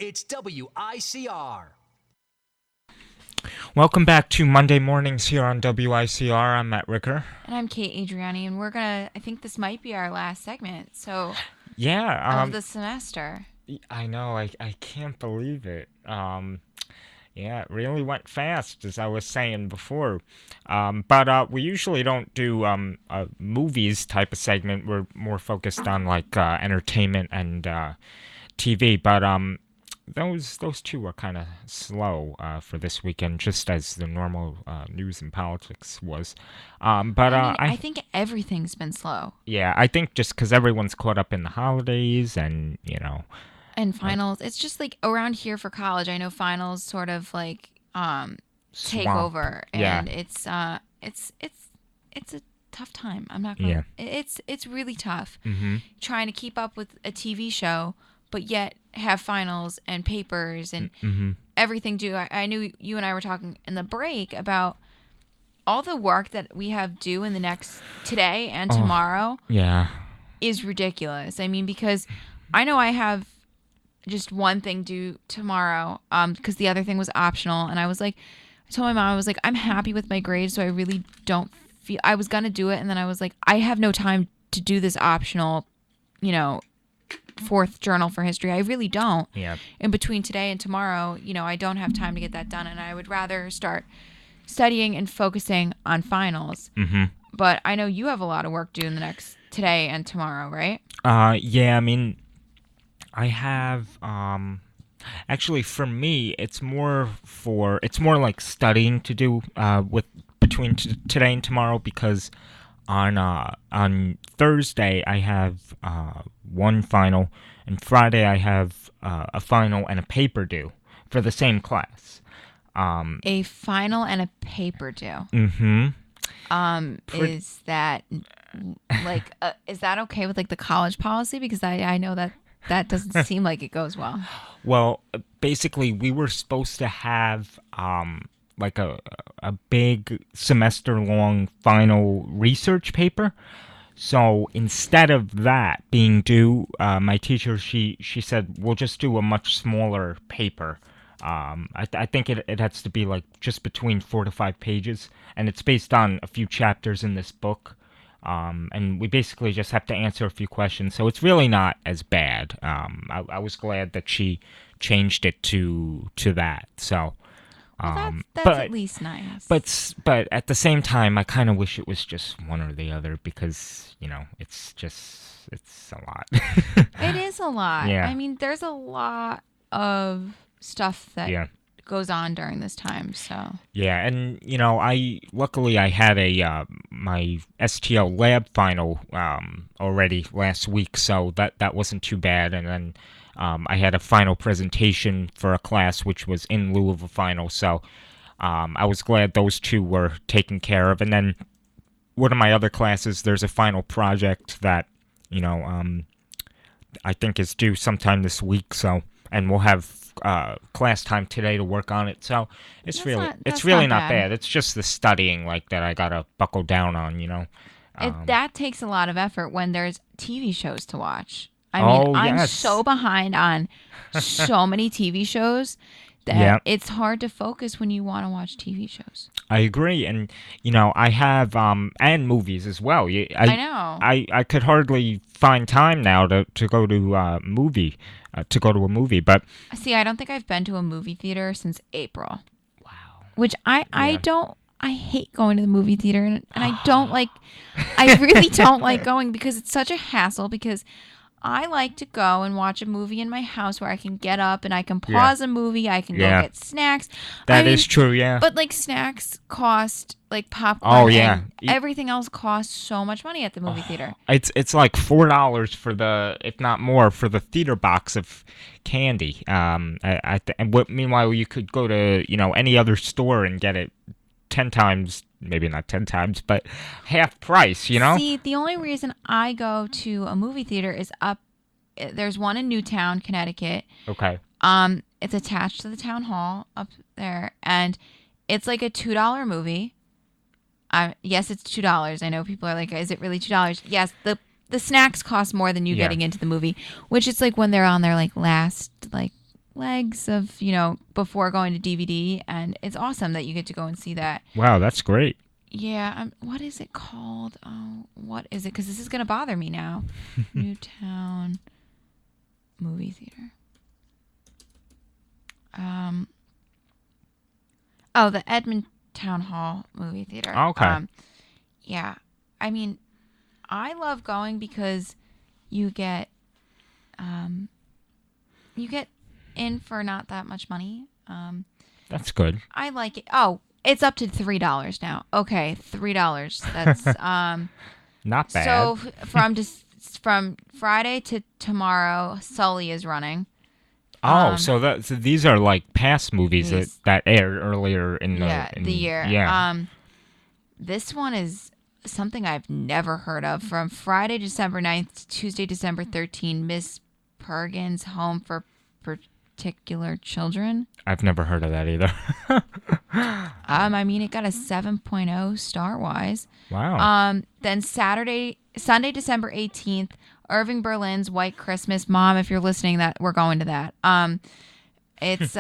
It's WICR. Welcome back to Monday Mornings here on WICR. I'm Matt Ricker. And I'm Kate Adriani, and I think this might be our last segment, Yeah, of the semester. I know, I can't believe it. Yeah, it really went fast, as I was saying before. But we usually don't do a movies type of segment. We're more focused on like entertainment and TV. But those two were kind of slow for this weekend, just as the normal news and politics was. But I mean, I I think everything's been slow. Yeah, I think just because everyone's caught up in the holidays and And uh, finals, it's just like around here for college, I know finals sort of like take swamp. over, Yeah, and it's a tough time. I'm not going yeah. to it's really tough Mm-hmm. trying to keep up with a TV show but yet have finals and papers and Mm-hmm. everything due. I knew you and I were talking in the break about all the work that we have due in the next today and Oh, tomorrow yeah. is ridiculous. I mean, because I know I have just one thing due tomorrow, because the other thing was optional, and I told my mom, I was like, I'm happy with my grades, so I really don't feel I was gonna do it, and then I was like, I have no time to do this optional, you know, fourth journal for history. I really don't. Yeah. In between today and tomorrow, I don't have time to get that done, and I would rather start studying and focusing on finals. Mm-hmm. But I know you have a lot of work due in the next today and tomorrow, right? Yeah, I mean, I have actually for me it's more like studying to do with between today and tomorrow because on Thursday I have one final, and Friday I have a final and a paper due for the same class. Um, A final and a paper due. mm-hmm. Is that is that okay with like the college policy? Because I know that doesn't seem like it goes well. Well, basically, we were supposed to have like a big semester long final research paper. So instead of that being due, my teacher she said we'll just do a much smaller paper. I think it has to be like just between 4 to 5 pages, and it's based on a few chapters in this book. And we basically just have to answer a few questions, so it's really not as bad. I was glad that she changed it to that. So, Well, um, that's at but least nice. but at the same time, I kind of wish it was just one or the other because it's a lot. It is a lot. Yeah, I mean, there's a lot of stuff that yeah. goes on during this time. So Yeah, and I luckily I had a my STL lab final already last week, so that wasn't too bad. And then I had a final presentation for a class which was in lieu of a final, so I was glad those two were taken care of. And then one of my other classes, there's a final project that you know um, I think is due sometime this week. So, and we'll have class time today to work on it. So it's that's really not not bad. bad. It's just the studying like that I gotta buckle down on. Um, That takes a lot of effort when there's TV shows to watch. I mean, oh I'm yes, so behind on so many TV shows that yeah, it's hard to focus when you want to watch TV shows. I agree. And I have and movies as well. I know. I could hardly find time now to go to a movie, but See, I don't think I've been to a movie theater since April, wow, which I yeah. don't. I hate going to the movie theater, and I don't like. I really don't like going because it's such a hassle. Because I like to go and watch a movie in my house where I can get up and I can Yeah, pause a movie. I can go yeah, get snacks. I that is mean, true. Yeah. but like snacks cost like Oh popcorn yeah. and everything else costs so much money at the movie theater. It's like $4 for the, if not more, for the theater box of candy. And meanwhile you could go to any other store and get it 10 times, maybe not 10 times, but half price. See, the only reason I go to a movie theater is up. There's one in Newtown, Connecticut. Okay. It's attached to the town hall up there, and it's like a $2 movie. Yes, it's $2. I know people are like, "Is it really $2?" Yes, the snacks cost more than you Yeah. getting into the movie, which is like when they're on their like last like legs of, before going to DVD, and it's awesome that you get to go and see that. Wow, that's great. Yeah, what is it called? Oh, what is it? Because this is going to bother me now. Newtown Movie Theater. The Edmond Town Hall Movie Theater. Okay. Yeah. I mean, I love going because you get in for not that much money. That's good. I like it. Oh, it's up to $3 now. Okay, $3. That's Not bad. so from Friday to tomorrow, Sully is running. So these are like past movies These- that aired earlier in the year. Yeah. This one is something I've never heard of. From Friday, December 9th to Tuesday, December 13th, Miss Perkins' Home for Particular Children. I've never heard of that either. I mean, it got a 7.0 star-wise. Wow. Then Sunday, December 18th, Irving Berlin's White Christmas. Mom, if you're listening, that we're going to that. It's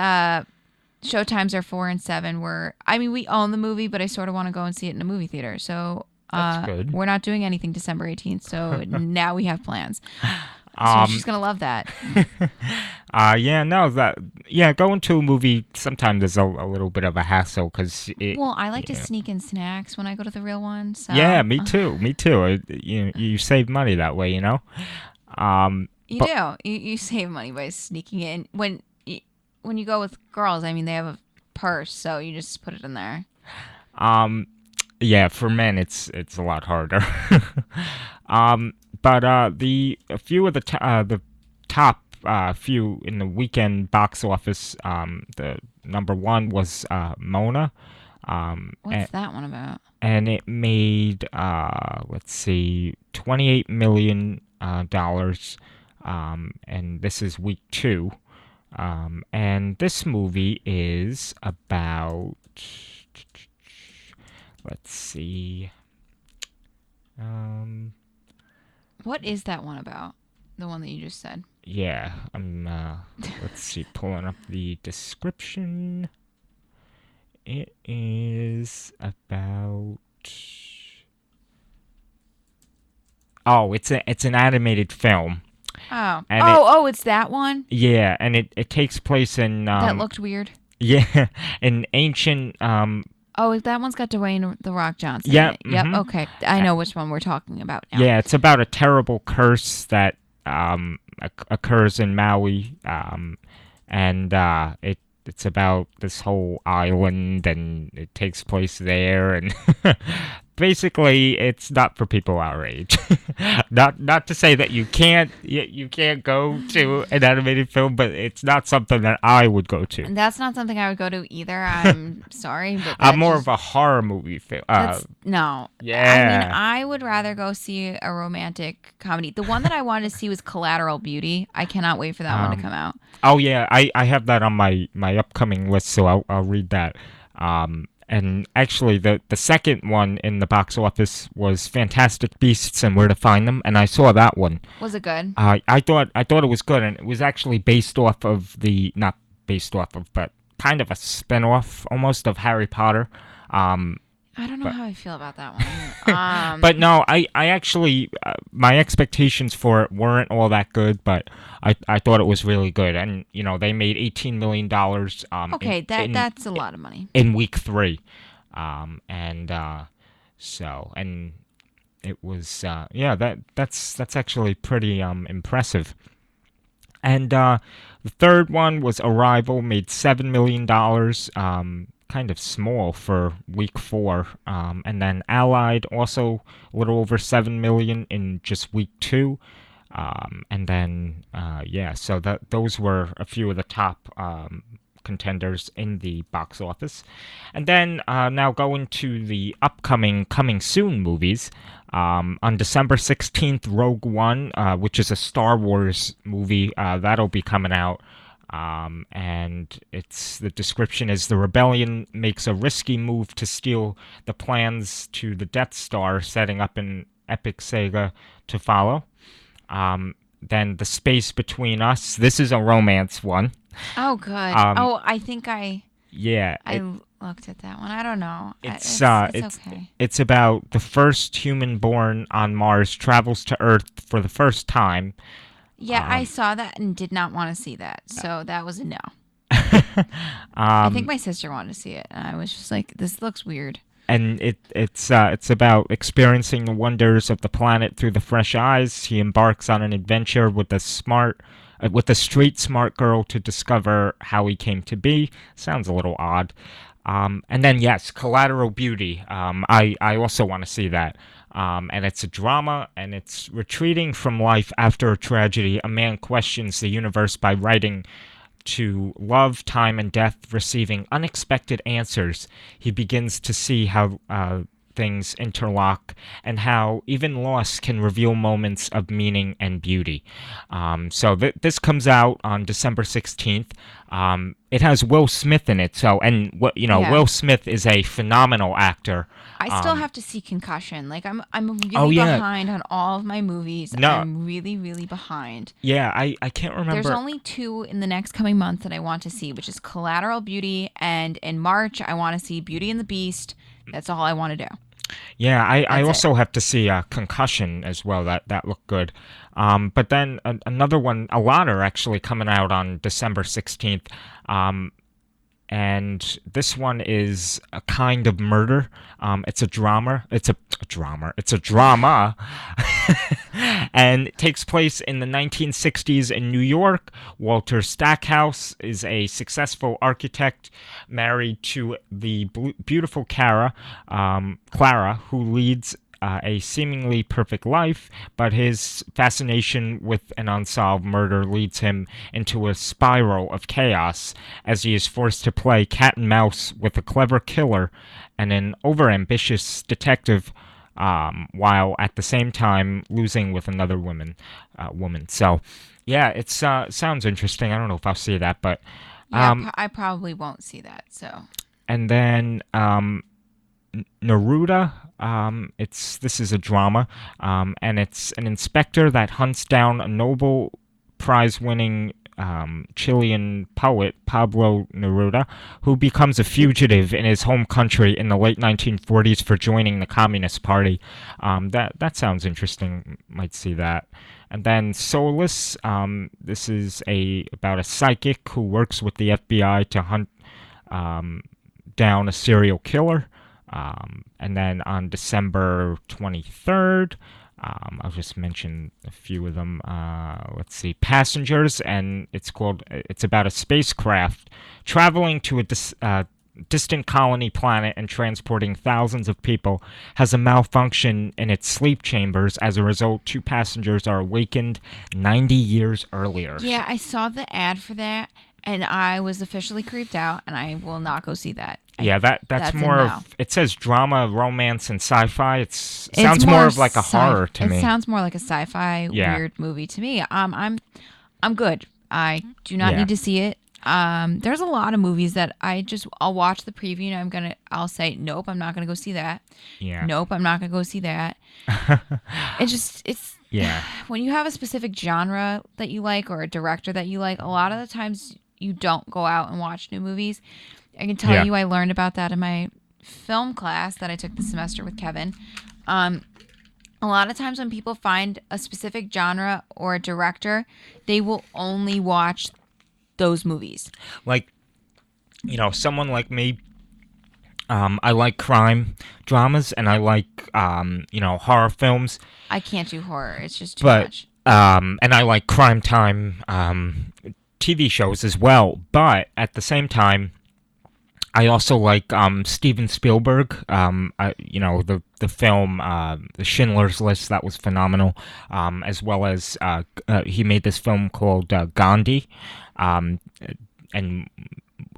showtimes are 4 and 7. We own the movie, but I sort of want to go and see it in a movie theater. So That's good. we're not doing anything December 18th. So now we have plans. So she's gonna love that. Going to a movie sometimes is a little bit of a hassle because Well, I like to sneak in snacks when I go to the real one. So yeah, me too. You save money that way, you know. You do. You save money by sneaking in when you go with girls. I mean, they have a purse, so you just put it in there. Yeah, for men it's a lot harder. But a few of the top few in the weekend box office, the number one was Mona. What's that one about? And it made $28 million dollars, and this is week 2. And this movie is about, let's see. What is that one about? The one that you just said. Yeah, I'm let's see, pulling up the description. It is about it's an animated film. Oh. And It's that one? Yeah, and it takes place in That looked weird. yeah, in ancient Oh, that one's got Dwayne The Rock Johnson. Yeah, in it. Yep. mhm. Okay. I know which one we're talking about now. Yeah, it's about a terrible curse that occurs in Maui, and it's about this whole island, and it takes place there, and basically, it's not for people our age. Not to say that you can't go to an animated film, but it's not something that I would go to. And that's not something I would go to either. I'm sorry, but I'm more of a horror movie film. no. Yeah. I mean, I would rather go see a romantic comedy. The one that I wanted to see was Collateral Beauty. I cannot wait for that one to come out. Oh yeah, I have that on my upcoming list, so I'll read that. And actually, the second one in the box office was Fantastic Beasts and Where to Find Them, and I saw that one. Was it good? I thought it was good, and it was actually not based off of, but kind of a spin-off almost of Harry Potter. I don't know how I feel about that one. But no, I actually, my expectations for it weren't all that good, but I thought it was really good. And, they made $18 million. Okay, that's a lot of money. In week 3. And it was, that's actually pretty impressive. And the third one was Arrival, made $7 million. Kind of small for week 4, and then Allied also a little over 7 million in just week 2, and then so those were a few of the top contenders in the box office. And then now going to the coming soon movies. On December 16th, Rogue One, which is a Star Wars movie, that'll be coming out. And the description is the rebellion makes a risky move to steal the plans to the Death Star, setting up an epic saga to follow. Then The Space Between Us. This is a romance one. Oh, good. Um, I think I yeah, looked at that one. I don't know. It's okay. it's about the first human born on Mars travels to Earth for the first time. Yeah, I saw that and did not want to see that. So that was a no. I think um, my sister wanted to see it, and I was just like, "This looks weird." and it's about experiencing the wonders of the planet through the fresh eyes. He embarks on an adventure with a street smart girl to discover how he came to be. Sounds a little odd. And then yes, Collateral Beauty. I also want to see that. And it's a drama, and it's retreating from life after a tragedy. A man questions the universe by writing to love, time, and death, receiving unexpected answers. He begins to see how things interlock and how even loss can reveal moments of meaning and beauty. This comes out on December 16th. It has Will Smith in it. Yeah. Will Smith is a phenomenal actor. I still have to see Concussion. Like I'm Oh, really yeah. behind on all of my movies. No. I'm really, really behind. Yeah, I can't remember. There's only two in the next coming month that I want to see, which is Collateral Beauty, and in March I want to see Beauty and the Beast. That's all I want to do. Yeah, I That's also have to see Concussion as well. That looked good. But then another one, a lot are actually coming out on December 16th. And this one is A Kind of Murder. It's a drama. It's a drama. It's a drama, and it takes place in the 1960s in New York. Walter Stackhouse is a successful architect married to the beautiful Clara, who leads a seemingly perfect life, but his fascination with an unsolved murder leads him into a spiral of chaos as he is forced to play cat and mouse with a clever killer and an overambitious detective, while at the same time losing with another woman. So, yeah, it sounds interesting. I don't know if I'll see that, but Yeah, I probably won't see that. So and then Neruda. This is a drama, and it's an inspector that hunts down a Nobel Prize-winning Chilean poet Pablo Neruda, who becomes a fugitive in his home country in the late 1940s for joining the Communist Party. That sounds interesting. Might see that. And then Soulless. This is about a psychic who works with the FBI to hunt down a serial killer. And then on December 23rd, I'll just mention a few of them. Let's see, Passengers, and it's about a spacecraft traveling to a distant colony planet and transporting thousands of people, has a malfunction in its sleep chambers. As a result, 2 passengers are awakened 90 years earlier. yeah, I saw the ad for that, and I was officially creeped out, and I will not go see that. Yeah, that's that's a more no. of. It says drama, romance, and sci-fi. It sounds more of like a horror to me. It sounds more like a sci-fi Yeah. weird movie to me. I'm good. I do not Yeah. need to see it. There's a lot of movies that I'll watch the preview and I'll say nope, I'm not gonna go see that. Yeah. Nope, I'm not gonna go see that. It's Yeah. when you have a specific genre that you like or a director that you like, a lot of the times you don't go out and watch new movies. I can tell Yeah. you I learned about that in my film class that I took this semester with Kevin. A lot of times when people find a specific genre or a director, they will only watch those movies. Like, someone like me. I like crime dramas, and I like horror films. I can't do horror. It's just too But much. and I like crime time TV shows as well. But at the same time, I also like Steven Spielberg. The film The Schindler's List, that was phenomenal. As well as he made this film called Gandhi, and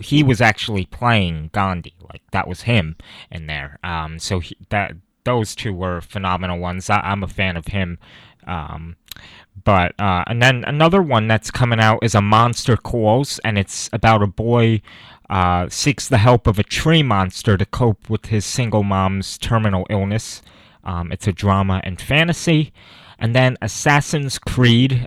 he was actually playing Gandhi. Like, that was him in there. Those two were phenomenal ones. I'm a fan of him. And then another one that's coming out is A Monster Calls, and it's about a boy seeks the help of a tree monster to cope with his single mom's terminal illness. It's a drama and fantasy. And then Assassin's Creed.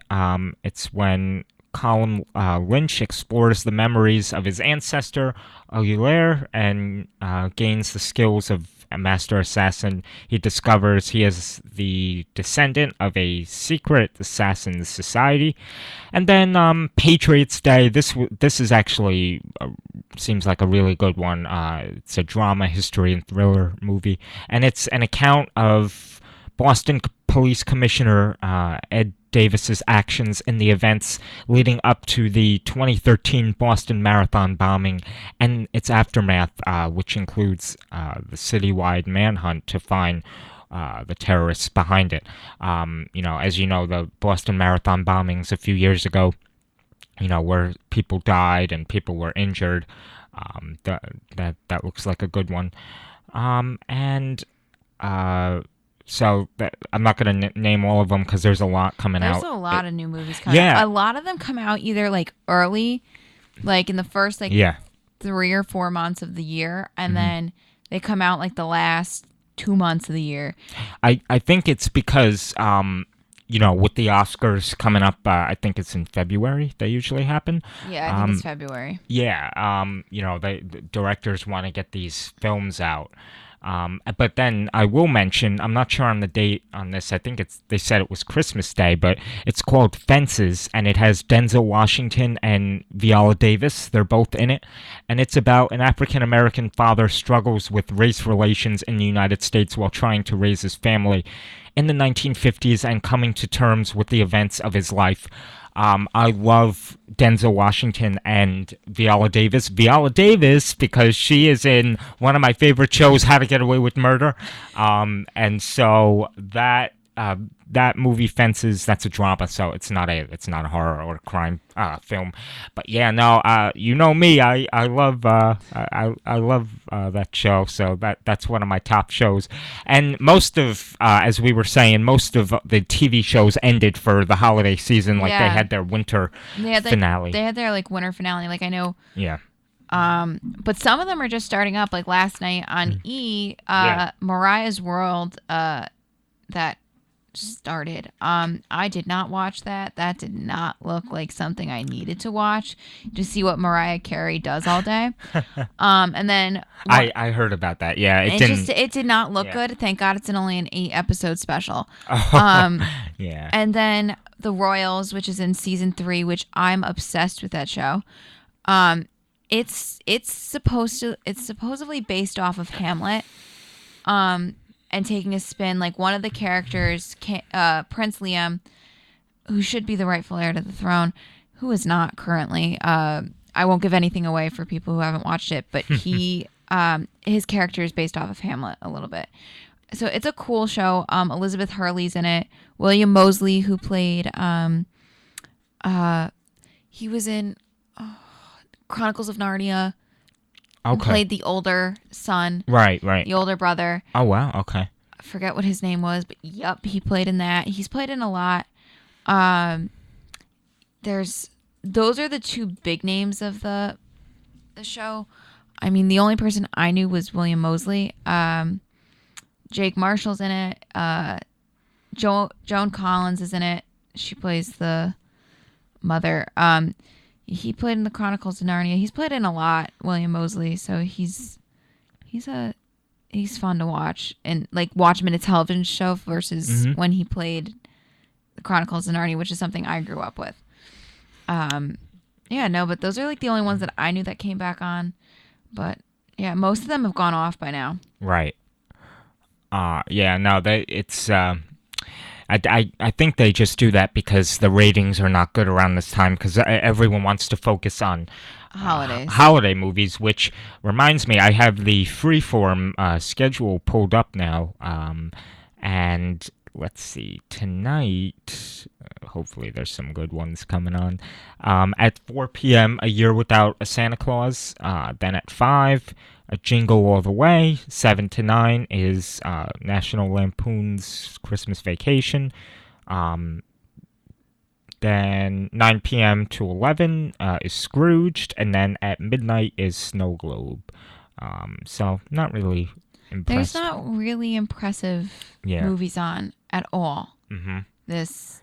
It's when Colin Lynch explores the memories of his ancestor, Aguilera, and gains the skills of a master assassin. He discovers he is the descendant of a secret assassin society. And then Patriots Day. This is actually seems like a really good one. It's a drama, history, and thriller movie, and it's an account of Boston Police Commissioner Ed Davis's actions in the events leading up to the 2013 Boston Marathon bombing and its aftermath, which includes the citywide manhunt to find the terrorists behind it. As you know, the Boston Marathon bombings a few years ago, where people died and people were injured. That looks like a good one. So I'm not going to name all of them because there's a lot coming out. There's a lot of new movies coming out. A lot of them come out either like early, like in the first 3 or 4 months of the year, and then they come out like the last 2 months of the year. I think it's because with the Oscars coming up, I think it's in February. They usually happen. Yeah, I think it's February. Yeah, the directors want to get these films out. But then I will mention, I'm not sure on the date on this. I think they said it was Christmas Day, but it's called Fences, and it has Denzel Washington and Viola Davis. They're both in it, and it's about an African-American father struggles with race relations in the United States while trying to raise his family in the 1950s and coming to terms with the events of his life. I love Denzel Washington and Viola Davis. Viola Davis, because she is in one of my favorite shows, How to Get Away with Murder. And so that movie Fences, that's a drama, so it's not a horror or crime film. But yeah, no, you know me, I love I love that show. So that's one of my top shows. And most of, as we were saying, most of the TV shows ended for the holiday season. Like they had their winter finale. They had their winter finale. Like I know. Yeah. But some of them are just starting up. Like last night on Mariah's World. That started. I did not watch that. That did not look like something I needed to watch to see what Mariah Carey does all day. And then I heard about that. Yeah, it did not look good. Thank God it's only an 8-episode special. Yeah. And then The Royals, which is in season 3, which I'm obsessed with that show. It's supposedly based off of Hamlet. And taking a spin, like one of the characters, Prince Liam, who should be the rightful heir to the throne, who is not currently. I won't give anything away for people who haven't watched it, but his character is based off of Hamlet a little bit. So it's a cool show. Elizabeth Hurley's in it. William Moseley, who played, he was in Chronicles of Narnia. Okay. Played the older son. Right. The older brother. Oh, wow. Okay. I forget what his name was, but he played in that. He's played in a lot. Those are the two big names of the show. I mean, the only person I knew was William Moseley. Jake Marshall's in it. Joan Collins is in it. She plays the mother. He played in the Chronicles of Narnia. He's played in a lot, William Moseley. So he's fun to watch and watch him in a television show versus when he played the Chronicles of Narnia, which is something I grew up with. But those are the only ones that I knew that came back on. But yeah, most of them have gone off by now. Right. I think they just do that because the ratings are not good around this time because everyone wants to focus on holiday movies, which reminds me, I have the Freeform schedule pulled up now. And let's see, tonight, hopefully there's some good ones coming on. At 4 p.m., A Year Without a Santa Claus. Then at 5, A Jingle All the Way. 7 to 9 is National Lampoon's Christmas Vacation. Then 9 p.m. to 11 is Scrooged. And then at midnight is Snow Globe. So not really impressed. There's not really impressive movies on at all. Mm-hmm. This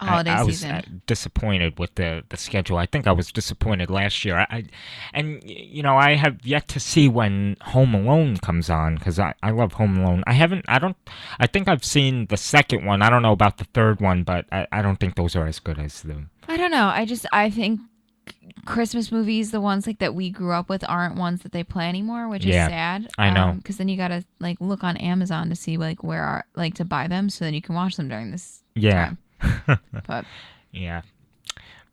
holiday I was season. disappointed with the schedule. I think I was disappointed last year. I have yet to see when Home Alone comes on because I love Home Alone. I think I've seen the second one. I don't know about the third one, but I don't think those are as good as the. I don't know. I think Christmas movies, the ones like that we grew up with, aren't ones that they play anymore, which is Yeah, sad. I know. Because then you gotta like look on Amazon to see like where are like to buy them, so then you can watch them during this Yeah. time. But Yeah.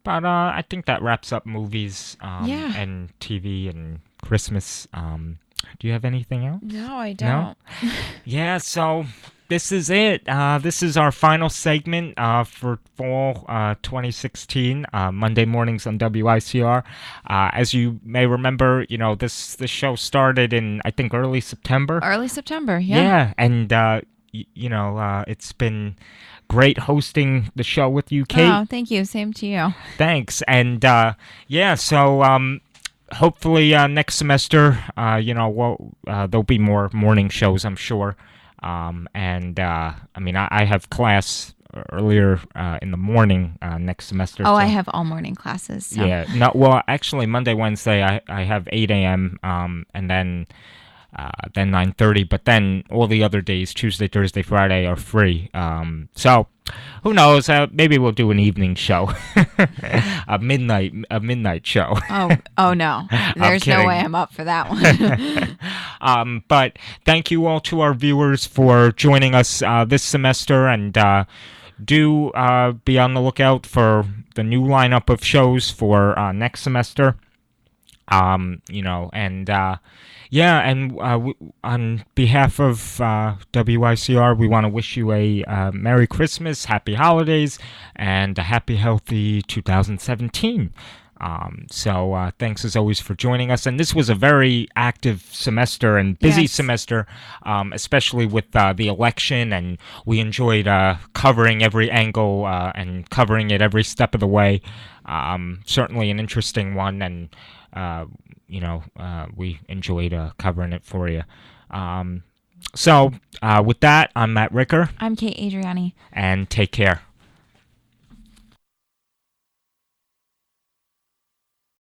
But I think that wraps up movies Yeah. and TV and Christmas. Do you have anything else? no, I No? don't. Yeah, so this is it. This is our final segment for fall 2016, Monday mornings on WICR. As you may remember, this show started in, I think, early September. Early September. Yeah. Yeah, and, it's been great hosting the show with you, Kate. Oh, thank you. Same to you. Thanks. And hopefully next semester, there'll be more morning shows, I'm sure. I have class earlier in the morning next semester. Oh, so- I have all morning classes. So. Yeah. No. Well, actually, Monday, Wednesday, I have 8 a.m. And then 9:30. But then all the other days, Tuesday, Thursday, Friday, are free. So who knows? Maybe we'll do an evening show, a midnight show. Oh no. There's no kidding. way I'm up for that one. But thank you all to our viewers for joining us this semester, and do be on the lookout for the new lineup of shows for next semester. On behalf of WICR, we want to wish you a Merry Christmas, Happy Holidays, and a happy, healthy 2017. Thanks as always for joining us. And this was a very active semester and busy Yes. semester, especially with the election. And we enjoyed covering every angle and covering it every step of the way. Certainly an interesting one, and we enjoyed covering it for you. With that, I'm Matt Ricker, I'm Kate Adriani. and take care.